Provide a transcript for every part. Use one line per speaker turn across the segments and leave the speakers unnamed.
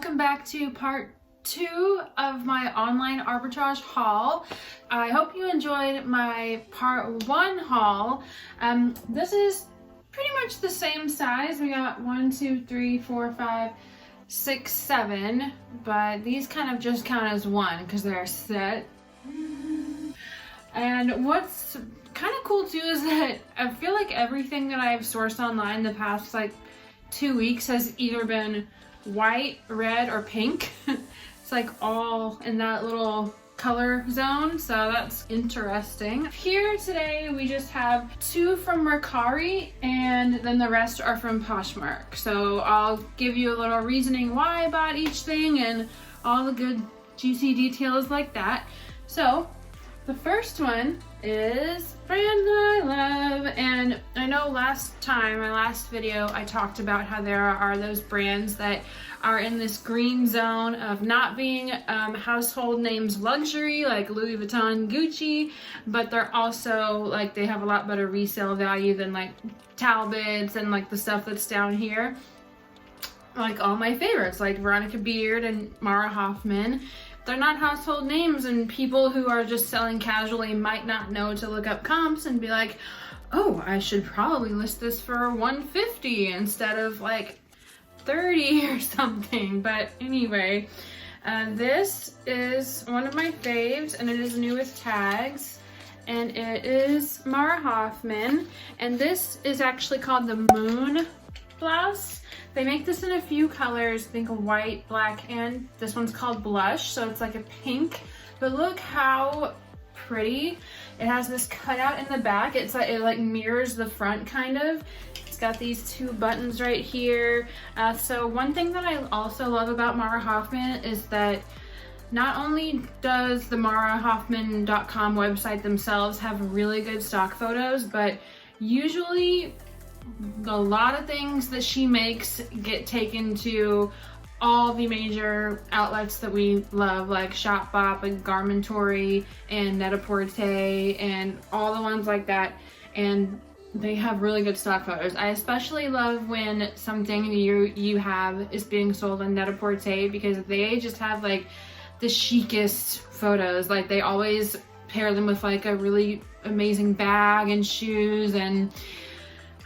welcome back to part 2 of my online arbitrage haul. I hope you enjoyed my part 1 haul. This is pretty much the same size. We got 1, 2, 3, 4, 5, 6, 7, but these kind of just count as one because they're a set. And what's kind of cool too is that I feel like everything that I've sourced online the past like 2 weeks has either been white, red, or pink. It's like all in that little color zone, so that's interesting. Here today we just have 2 from Mercari and then the rest are from Poshmark. So I'll give you a little reasoning why I bought each thing and all the good juicy details like that. So the first one is brand that I love, and I know last time, my last video, I talked about how there are those brands that are in this green zone of not being household names luxury like Louis Vuitton, Gucci, but they're also like they have a lot better resale value than like Talbots and like the stuff that's down here. Like all my favorites like Veronica and Mara Hoffman. They're not household names, and people who are just selling casually might not know to look up comps and be like, oh, I should probably list this for $150 instead of like $30 or something. But anyway, this is one of my faves, and it is new with tags, and it is Mara Hoffman, and this is actually called the Moon blouse. They make this in a few colors, I think white, black, and this one's called Blush, so it's like a pink. But look how pretty. It has this cutout in the back. It's like it like mirrors the front kind of. It's got these 2 buttons right here. So one thing that I also love about Mara Hoffman is that not only does the marahoffman.com website themselves have really good stock photos, but usually a lot of things that she makes get taken to all the major outlets that we love, like Shopbop and Garmentory and Net-a-Porter and all the ones like that, and they have really good stock photos. I especially love when something you have is being sold on Net-a-Porter because they just have like the chicest photos. Like they always pair them with like a really amazing bag and shoes, and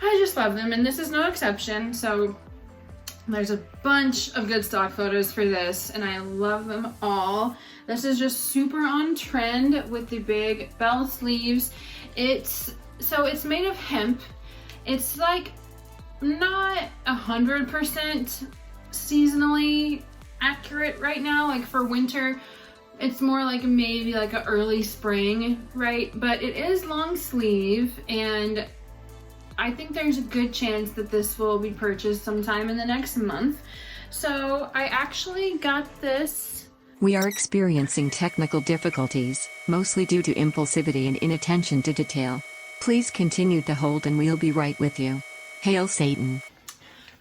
I just love them, and this is no exception. So there's a bunch of good stock photos for this, and I love them all. This is just super on trend with the big bell sleeves. It's made of hemp. It's like not 100% seasonally accurate right now. Like for winter, it's more like maybe like an early spring, right? But it is long sleeve, and I think there's a good chance that this will be purchased sometime in the next month. So I actually got this.
We are experiencing technical difficulties, mostly due to impulsivity and inattention to detail. Please continue to hold and we'll be right with you. Hail Satan.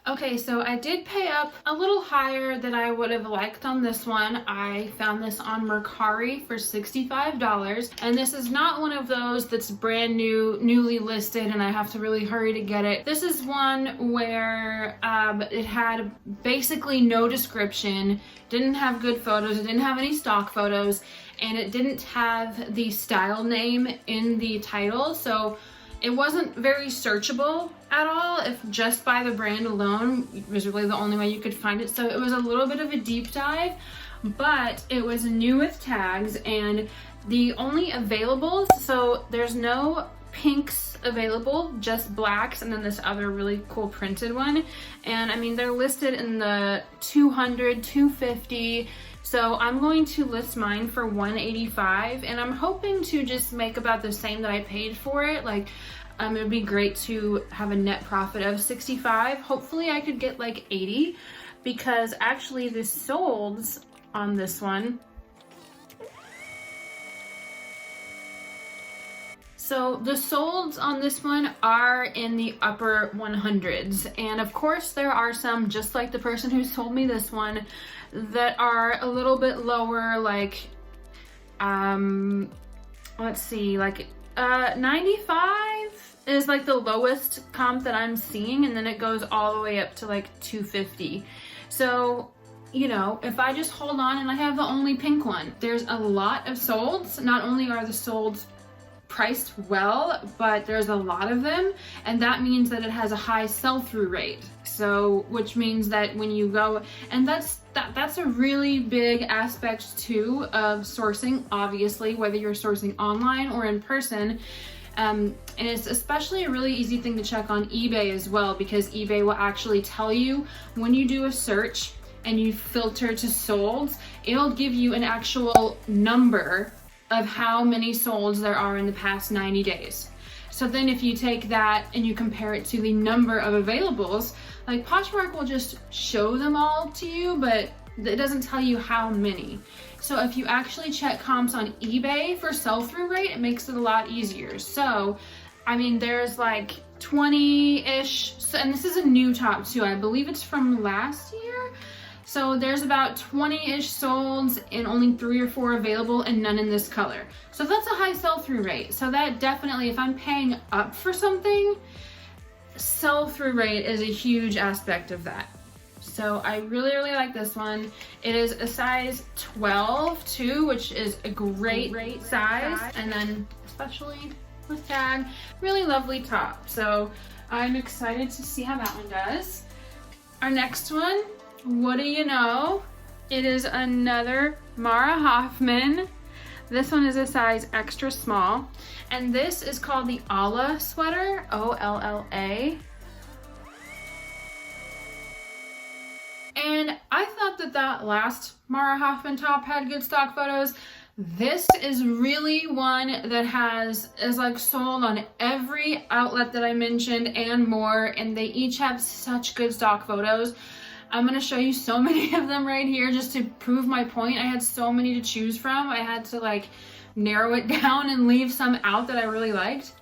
Okay, so I did pay up a little higher than I would have liked on this one. I found this on Mercari for $65, and this is not one of those that's brand new, newly listed, and I have to really hurry to get it. This is one where it had basically no description, didn't have good photos, it didn't have any stock photos, and it didn't have the style name in the title, so it wasn't very searchable at all. If just by the brand alone, it was really the only way you could find it. So it was a little bit of a deep dive, but it was new with tags, and the only available, so there's no pinks available, just blacks, and then this other really cool printed one. And I mean, they're listed in the 200, 250. So I'm going to list mine for $185, and I'm hoping to just make about the same that I paid for it. Like, it would be great to have a net profit of $65. Hopefully I could get like $80, because actually the solds on this one. So the solds on this one are in the upper 100s, and of course there are some, just like the person who sold me this one, that are a little bit lower, like let's see, like 95 is like the lowest comp that I'm seeing, and then it goes all the way up to like 250. So you know, if I just hold on and I have the only pink one, there's a lot of solds. Not only are the solds priced well, but there's a lot of them, and that means that it has a high sell-through rate. So, which means that when you go, and that's a really big aspect too of sourcing, obviously, whether you're sourcing online or in person. And it's especially a really easy thing to check on eBay as well, because eBay will actually tell you when you do a search and you filter to solds, it'll give you an actual number of how many solds there are in the past 90 days. So then if you take that and you compare it to the number of availables, like Poshmark will just show them all to you, but it doesn't tell you how many. So if you actually check comps on eBay for sell-through rate, it makes it a lot easier. So, I mean, there's like 20-ish, and this is a new top too. I believe it's from last year. So there's about 20-ish solds and only 3 or 4 available and none in this color. So that's a high sell-through rate. So that definitely, if I'm paying up for something, sell-through rate is a huge aspect of that. So I really, really like this one. It is a size 12 too, which is a great size. And then especially with tag, really lovely top. So I'm excited to see how that one does. Our next one, what do you know? It is another Mara Hoffman. This one is a size extra small. And this is called the Olla sweater, O-L-L-A. And I thought that last Mara Hoffman top had good stock photos. This is really one that is like sold on every outlet that I mentioned and more, and they each have such good stock photos. I'm gonna show you so many of them right here just to prove my point. I had so many to choose from. I had to like narrow it down and leave some out that I really liked.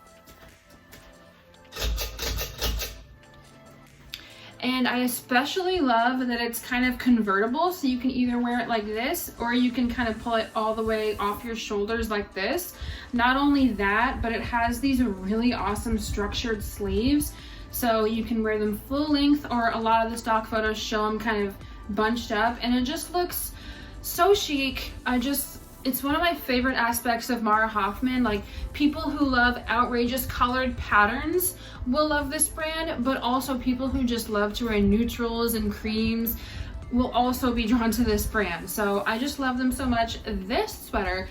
And I especially love that it's kind of convertible, so you can either wear it like this or you can kind of pull it all the way off your shoulders like this. Not only that, but it has these really awesome structured sleeves, so you can wear them full length, or a lot of the stock photos show them kind of bunched up, and it just looks so chic. It's one of my favorite aspects of Mara Hoffman. Like, people who love outrageous colored patterns will love this brand, but also people who just love to wear neutrals and creams will also be drawn to this brand. So I just love them so much. This sweater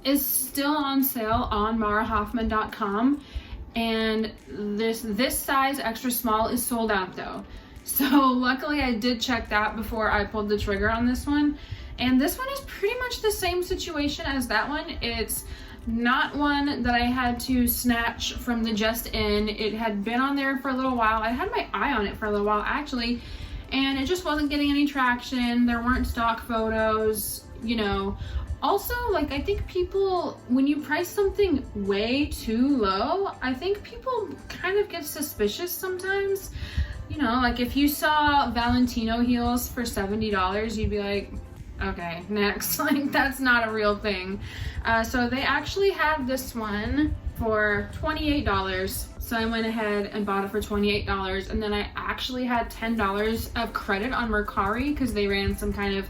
is still on sale on marahoffman.com, and this size extra small is sold out though. So luckily I did check that before I pulled the trigger on this one. And this one is pretty much the same situation as that one. It's not one that I had to snatch from the Just In. It had been on there for a little while. I had my eye on it for a little while actually, and it just wasn't getting any traction. There weren't stock photos, you know. Also, like, I think people, when you price something way too low, I think people kind of get suspicious sometimes. You know, like if you saw Valentino heels for $70, you'd be like, okay, next. Like, that's not a real thing. So they actually had this one for $28. So I went ahead and bought it for $28, and then I actually had $10 of credit on Mercari because they ran some kind of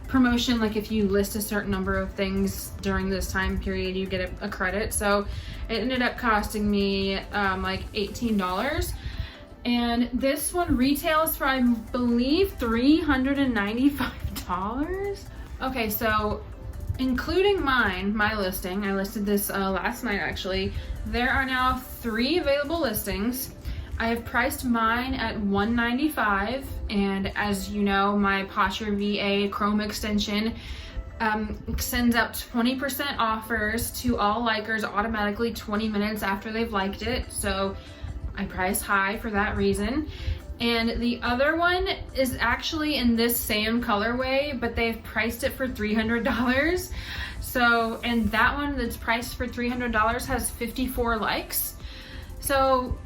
promotion, like if you list a certain number of things during this time period, you get a credit. So it ended up costing me like $18. And this one retails for, I believe, $395. Okay, so including my listing, I listed this last night actually. There are now 3 available listings. I have priced mine at $195, and as you know, my Posture VA Chrome extension sends out 20% offers to all likers automatically 20 minutes after they've liked it. So I price high for that reason. And the other one is actually in this same colorway, but they've priced it for $300. So, and that one that's priced for $300 has 54 likes. So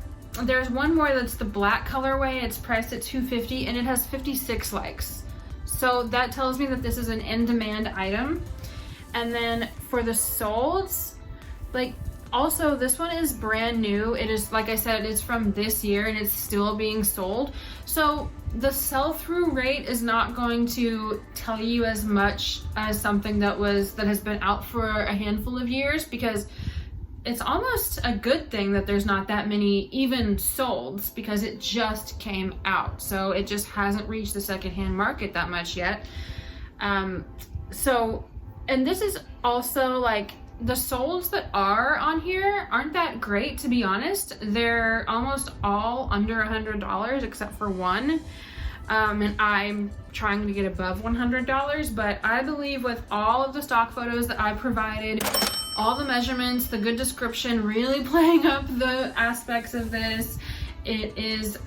there's one more that's the black colorway. It's priced at $250 and it has 56 likes. So that tells me that this is an in-demand item. And then for the solds, like, Also, this one is brand new. It is, like I said, it's from this year and it's still being sold. So the sell-through rate is not going to tell you as much as something that has been out for a handful of years, because it's almost a good thing that there's not that many even solds, because it just came out. So it just hasn't reached the secondhand market that much yet. And this is also like, the solds that are on here aren't that great, to be honest. They're almost all under $100 except for one. And I'm trying to get above $100, but I believe with all of the stock photos that I provided, all the measurements, the good description, really playing up the aspects of this, it is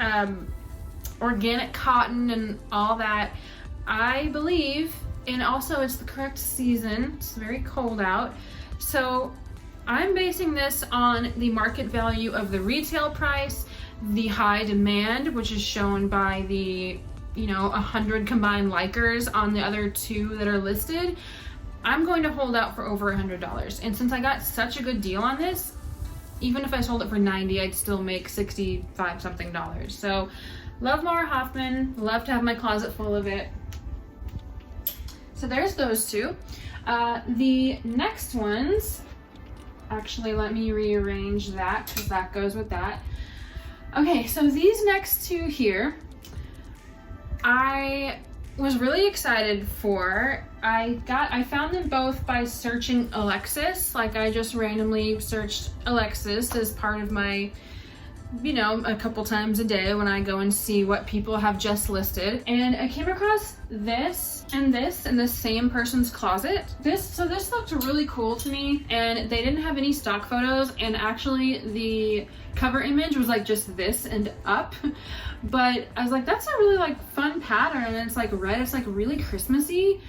organic cotton and all that, I believe. And also it's the correct season. It's very cold out. So I'm basing this on the market value of the retail price, the high demand, which is shown by the, 100 combined likers on the other two that are listed. I'm going to hold out for over $100. And since I got such a good deal on this, even if I sold it for $90, I'd still make $65 something. So love more Hoffman, love to have my closet full of it. So there's those two. The next ones, actually let me rearrange that because that goes with that. Okay, so these next two here, I was really excited for. I found them both by searching Alexis. Like, I just randomly searched Alexis as part of my, a couple times a day when I go and see what people have just listed. And I came across this and this in the same person's closet. This looked really cool to me, and they didn't have any stock photos, and actually the cover image was like just this and up. But I was like, that's a really like fun pattern, and it's like red, it's like really Christmassy.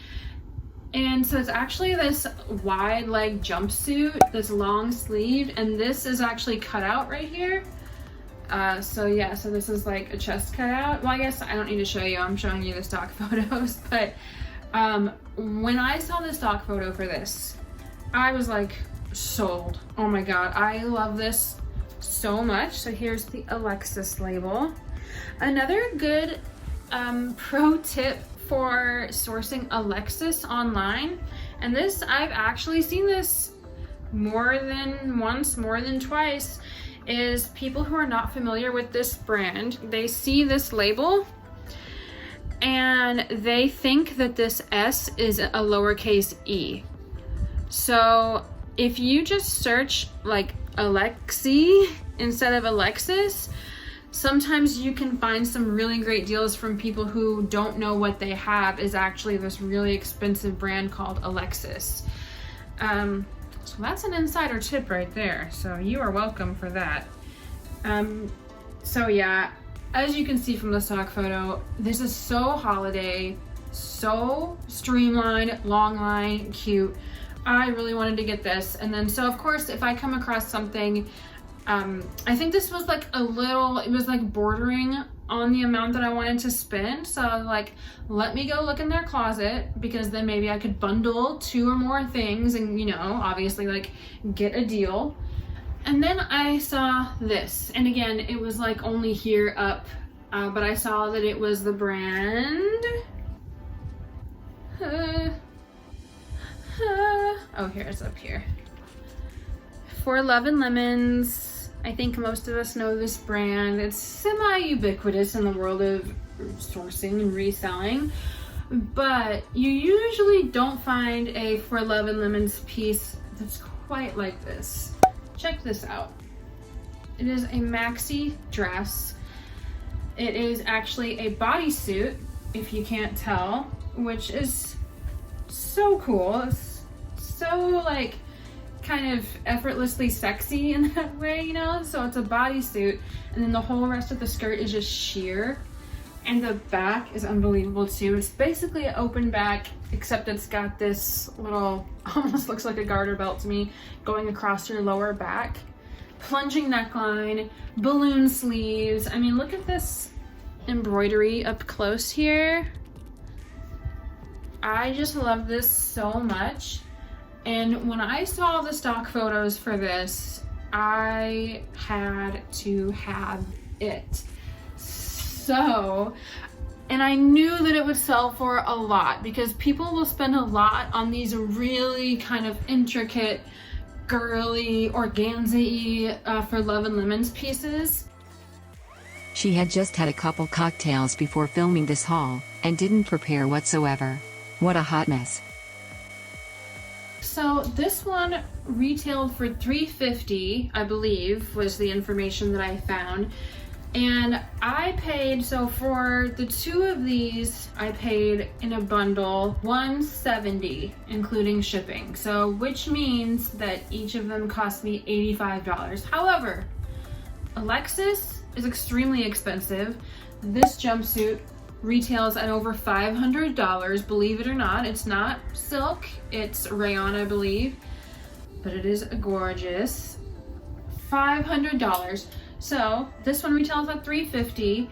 And so it's actually this wide leg jumpsuit that's long sleeved, and this is actually cut out right here. So this is like a chest cutout. Well, I guess I don't need to show you, I'm showing you the stock photos, but when I saw the stock photo for this, I was like sold. Oh my god, I love this so much. So here's the Alexis label. Another good pro tip for sourcing Alexis online, and this, I've actually seen this more than once, more than twice, is people who are not familiar with this brand, they see this label and they think that this S is a lowercase e. So if you just search like Alexi instead of Alexis, sometimes you can find some really great deals from people who don't know what they have is actually this really expensive brand called Alexis. So that's an insider tip right there. So you are welcome for that. So yeah, as you can see from the stock photo, this is so holiday, so streamlined, long line, cute. I really wanted to get this. And then, so of course, if I come across something, I think this was like it was like bordering on the amount that I wanted to spend. So I was like, let me go look in their closet, because then maybe I could bundle 2 or more things and, obviously like get a deal. And then I saw this, and again, it was like only here up, but I saw that it was the brand. Oh, here, it's up here. For Love and Lemons. I think most of us know this brand. It's semi-ubiquitous in the world of sourcing and reselling, but you usually don't find a For Love and Lemons piece that's quite like this. Check this out. It is a maxi dress. It is actually a bodysuit, if you can't tell, which is so cool. It's so like kind of effortlessly sexy in that way, so it's a bodysuit, and then the whole rest of the skirt is just sheer, and the back is unbelievable too. It's basically an open back, except it's got this little, almost looks like a garter belt to me, going across your lower back, plunging neckline, balloon sleeves. I mean, look at this embroidery up close here. I just love this so much. And when I saw the stock photos for this, I had to have it. So, and I knew that it would sell for a lot because people will spend a lot on these really kind of intricate, girly, organza-y for Love and Lemons pieces.
She had just had a couple cocktails before filming this haul, and didn't prepare whatsoever. What a hot mess.
So this one retailed for $350, I believe, was the information that I found. And I paid, so for the two of these, I paid in a bundle $170, including shipping. So, which means that each of them cost me $85. However, Alexis is extremely expensive. This jumpsuit retails at over $500, believe it or not. It's not silk, it's rayon, I believe, but it is gorgeous. $500. So this one retails at $350,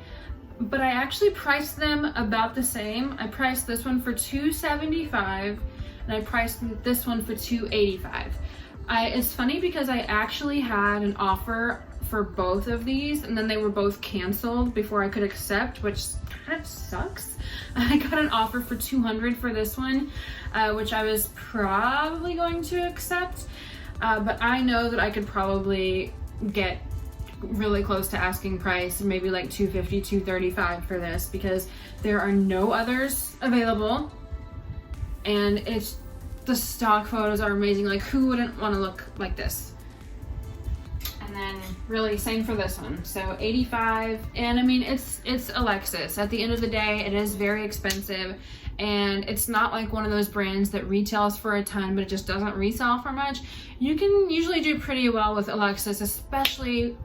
but I actually priced them about the same. I priced this one for $275, and I priced this one for $285. It's funny because I actually had an offer for both of these, and then they were both canceled before I could accept, which kind of sucks. I got an offer for $200 for this one, which I was probably going to accept, but I know that I could probably get really close to asking price, maybe like $250, $235 for this, because there are no others available, and the stock photos are amazing. Like, who wouldn't want to look like this? And then really same for this one. So $85, and I mean, it's Alexis. At the end of the day, it is very expensive, and it's not like one of those brands that retails for a ton but it just doesn't resell for much. You can usually do pretty well with Alexis, especially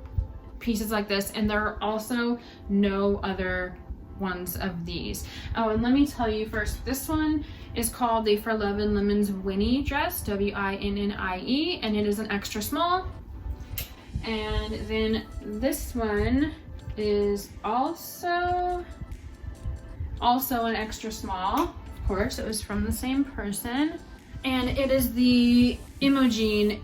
pieces like this, and there are also no other ones of these. Oh, and let me tell you first, this one is called the For Love and Lemons Winnie dress, W-I-N-N-I-E, and it is an extra small. And then this one is also an extra small. Of course, it was from the same person. And it is the Imogene,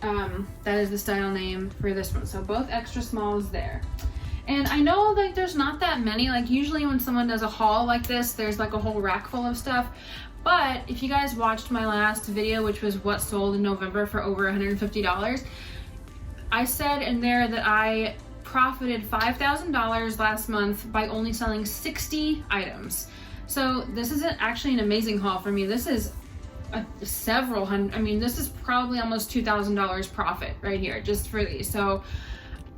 that is the style name for this one. So both extra smalls there. And I know like there's not that many, like usually when someone does a haul like this, there's like a whole rack full of stuff. But if you guys watched my last video, which was what sold in November for over $150, I said in there that I profited $5,000 last month by only selling 60 items. So this isn't actually an amazing haul for me. This is several hundred, I mean, this is probably almost $2,000 profit right here just for these. So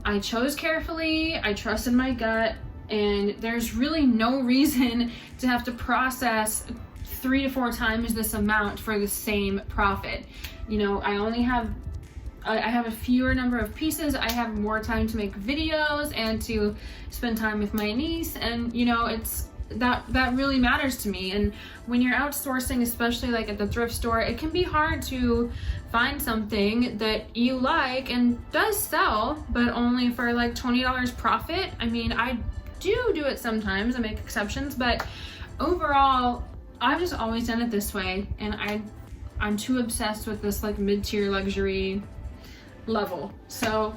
I chose carefully, I trusted my gut, and there's really no reason to have to process 3 to 4 times this amount for the same profit. You know, I have a fewer number of pieces, I have more time to make videos and to spend time with my niece, and you know, it's that really matters to me. And when you're outsourcing, especially like at the thrift store, it can be hard to find something that you like and does sell, but only for like $20 profit. I mean, I do it sometimes, I make exceptions, but overall I've just always done it this way, and I'm too obsessed with this like mid-tier luxury level. So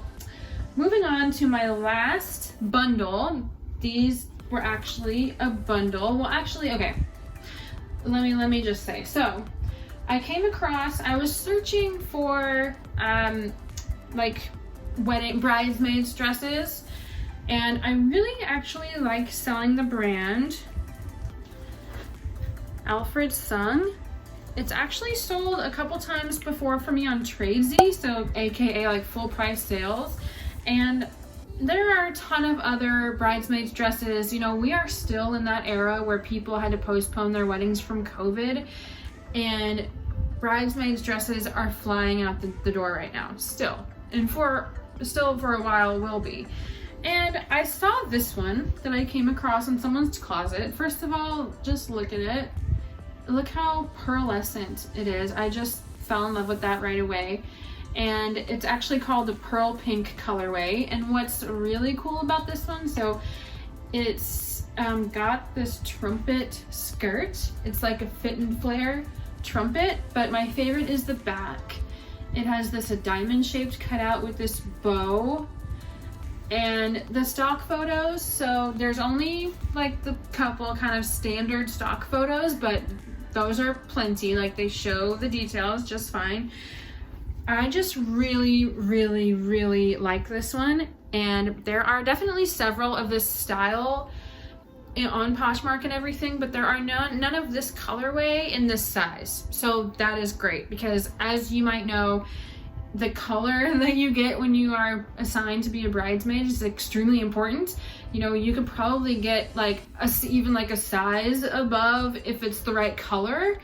moving on to my last bundle. These were actually a bundle. Well, actually, okay, let me just say, so I came across, I was searching for like wedding bridesmaids dresses, and I really actually like selling the brand Alfred Sung. It's actually sold a couple times before for me on Tradesy, so aka like full price sales, and there are a ton of other bridesmaids dresses. You know, we are still in that era where people had to postpone their weddings from COVID, and bridesmaids dresses are flying out the door right now, still, and for a while will be. And I saw this one that I came across in someone's closet. First of all, just look at it. Look how pearlescent it is. I just fell in love with that right away. And it's actually called the Pearl Pink colorway. And what's really cool about this one, so it's got this trumpet skirt. It's like a fit and flare Trumpet, but my favorite is the back. It has this diamond shaped cutout with this bow. And the stock photos, so there's only like the couple kind of standard stock photos, but those are plenty. Like they show the details just fine. I just really, really, really like this one. And there are definitely several of this style on Poshmark and everything, but there are none of this colorway in this size. So that is great because, as you might know, the color that you get when you are assigned to be a bridesmaid is extremely important. You know, you could probably get like even like a size above if it's the right color.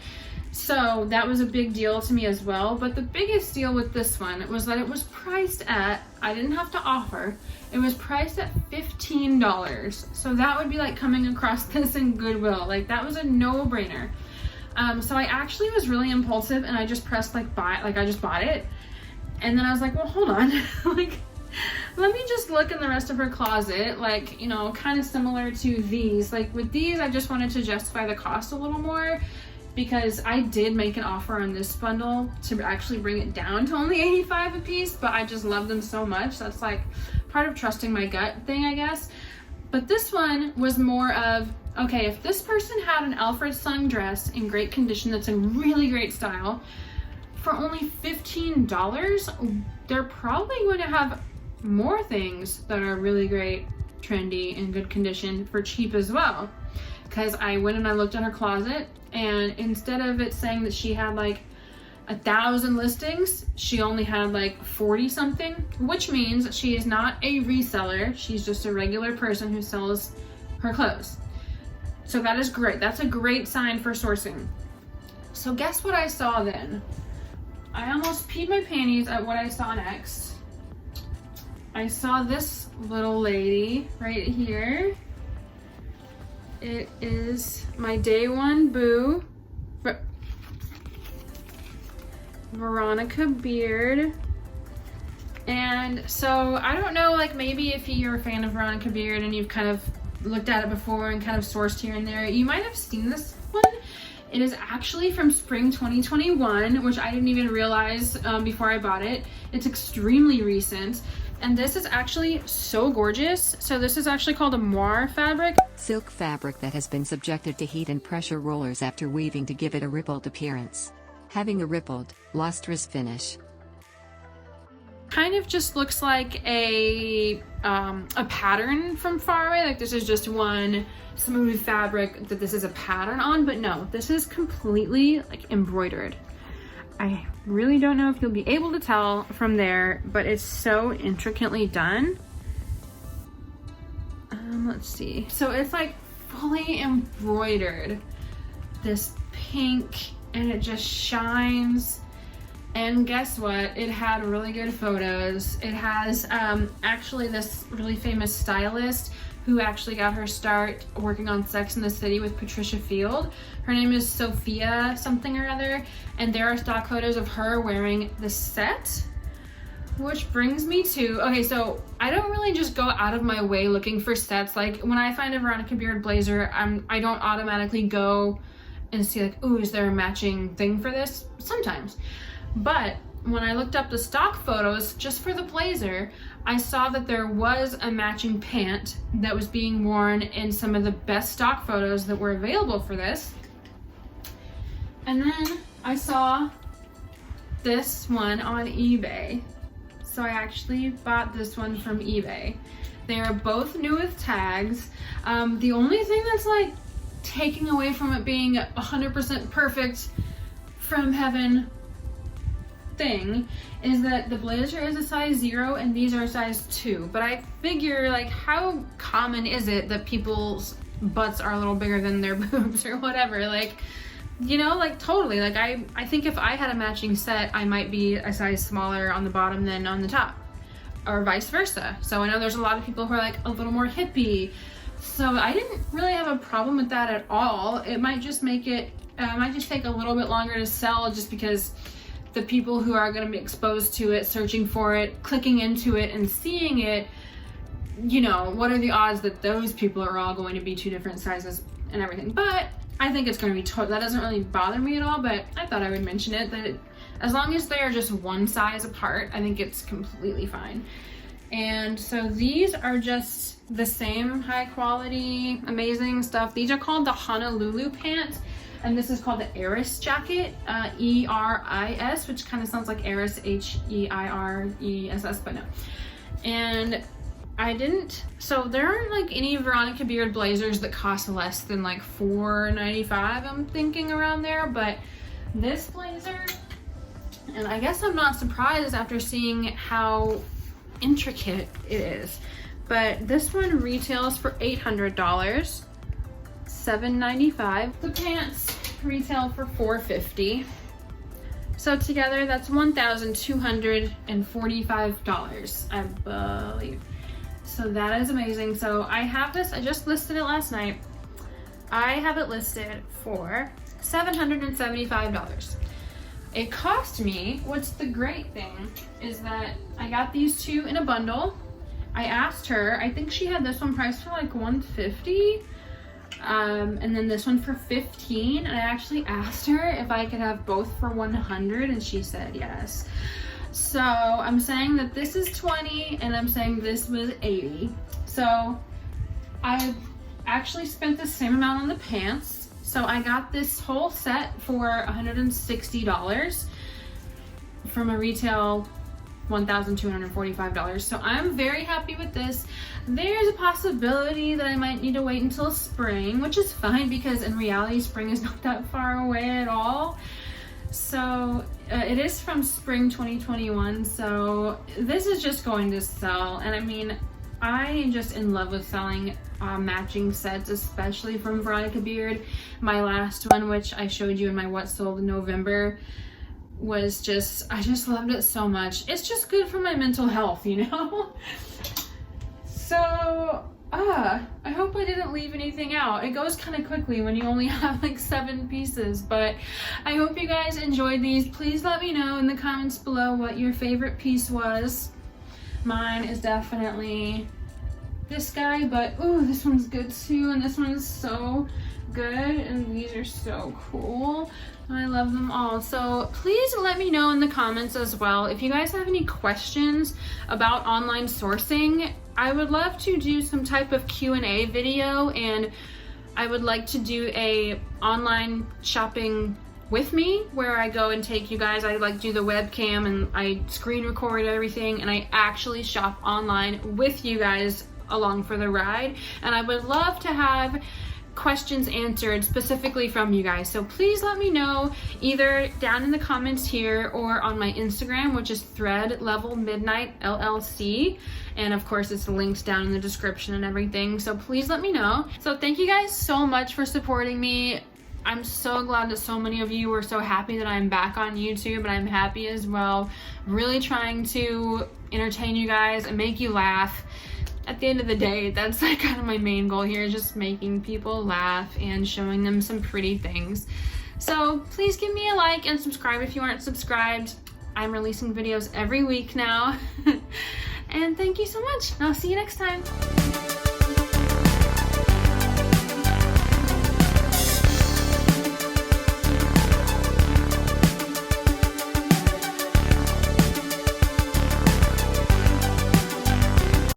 So that was a big deal to me as well. But the biggest deal with this one was that it was priced at, I didn't have to offer, it was priced at $15. So that would be like coming across this in Goodwill. Like that was a no-brainer. So I actually was really impulsive and I just pressed like buy, like I just bought it. And then I was like, well, hold on, like, let me just look in the rest of her closet, like, you know, kind of similar to these. Like with these, I just wanted to justify the cost a little more because I did make an offer on this bundle to actually bring it down to only $85 a piece, but I just love them so much. That's like part of trusting my gut thing, I guess. But this one was more of, okay, if this person had an Alfred sung dress in great condition that's in really great style, for only $15, they're probably going to have more things that are really great, trendy, and good condition for cheap as well. Because I went and I looked in her closet, and instead of it saying that she had like 1,000 listings, she only had like 40 something, which means she is not a reseller. She's just a regular person who sells her clothes. So that is great. That's a great sign for sourcing. So guess what I saw then? I almost peed my panties at what I saw next. I saw this little lady right here. It is my day one boo, Veronica Beard. And so I don't know, like maybe if you're a fan of Veronica Beard and you've kind of looked at it before and kind of sourced here and there, you might have seen this one. It is actually from spring 2021, which I didn't even realize before I bought it. It's extremely recent. And this is actually so gorgeous. So this is actually called a moire fabric.
Silk fabric that has been subjected to heat and pressure rollers after weaving to give it a rippled appearance. Having a rippled, lustrous finish.
Kind of just looks like a pattern from far away. Like this is just one smooth fabric that this is a pattern on, but no, this is completely like embroidered. I really don't know if you'll be able to tell from there, but it's so intricately done. Let's see. So it's like fully embroidered, this pink, and it just shines. And guess what? It had really good photos. It has actually this really famous stylist who actually got her start working on Sex and the City with Patricia Field. Her name is Sophia something or other, and there are stock photos of her wearing the set. Which brings me to, okay, so I don't really just go out of my way looking for sets. Like when I find a Veronica Beard blazer, I don't automatically go and see like, ooh, is there a matching thing for this? Sometimes. But when I looked up the stock photos just for the blazer, I saw that there was a matching pant that was being worn in some of the best stock photos that were available for this. And then I saw this one on eBay. So I actually bought this one from eBay. They are both new with tags. The only thing that's like taking away from it being 100% perfect from heaven thing is that the blazer is a size 0 and these are a size 2. But I figure, like, how common is it that people's butts are a little bigger than their boobs or whatever? Like, you know, like totally. Like I think if I had a matching set, I might be a size smaller on the bottom than on the top, or vice versa. So I know there's a lot of people who are like a little more hippie. So I didn't really have a problem with that at all. It might just make it, might just take a little bit longer to sell just because the people who are going to be exposed to it, searching for it, clicking into it and seeing it, you know, what are the odds that those people are all going to be 2 different sizes and everything? But I think it's going to be that doesn't really bother me at all, but I thought I would mention it, that as long as they're just one size apart, I think it's completely fine. And so these are just the same high quality, amazing stuff. These are called the Honolulu pants, and this is called the Eris jacket, E-R-I-S, which kind of sounds like Eris, H-E-I-R-E-S-S, but no. And so there aren't like any Veronica Beard blazers that cost less than like $4.95, I'm thinking around there, but this blazer, and I guess I'm not surprised after seeing how intricate it is, but this one retails for $800, $7.95. The pants retail for $450. So together that's $1,245, I believe. So that is amazing. So I have this, I just listed it last night. I have it listed for $775. It cost me, what's the great thing is that I got these two in a bundle. I asked her, I think she had this one priced for like $150, and then this one for $15, and I actually asked her if I could have both for $100, and she said yes. So I'm saying that this is $20, and I'm saying this was $80. So I actually spent the same amount on the pants. So I got this whole set for $160 from a retail $1,245. So I'm very happy with this. There's a possibility that I might need to wait until spring, which is fine because in reality spring is not that far away at all. So it is from spring 2021, so this is just going to sell. And I mean, I am just in love with selling matching sets, especially from Veronica Beard. My last one, which I showed you in my What Sold in November, was just, I just loved it so much. It's just good for my mental health, you know? So, I hope I didn't leave anything out. It goes kind of quickly when you only have like 7 pieces, but I hope you guys enjoyed these. Please let me know in the comments below what your favorite piece was. Mine is definitely this guy, but ooh, this one's good too, and this one is so good, and these are so cool. I love them all. So please let me know in the comments as well if you guys have any questions about online sourcing. I would love to do some type of Q&A video, and I would like to do a online shopping with me where I go and take you guys, I like do the webcam and I screen record everything, and I actually shop online with you guys along for the ride. And I would love to have questions answered specifically from you guys. So please let me know either down in the comments here or on my Instagram, which is Thread Level Midnight LLC. And of course it's linked down in the description and everything. So please let me know. So thank you guys so much for supporting me. I'm so glad that so many of you were so happy that I'm back on YouTube, and I'm happy as well. Really trying to entertain you guys and make you laugh. At the end of the day, that's like kind of my main goal here, just making people laugh and showing them some pretty things. So please give me a like and subscribe if you aren't subscribed. I'm releasing videos every week now. And thank you so much. I'll see you next time.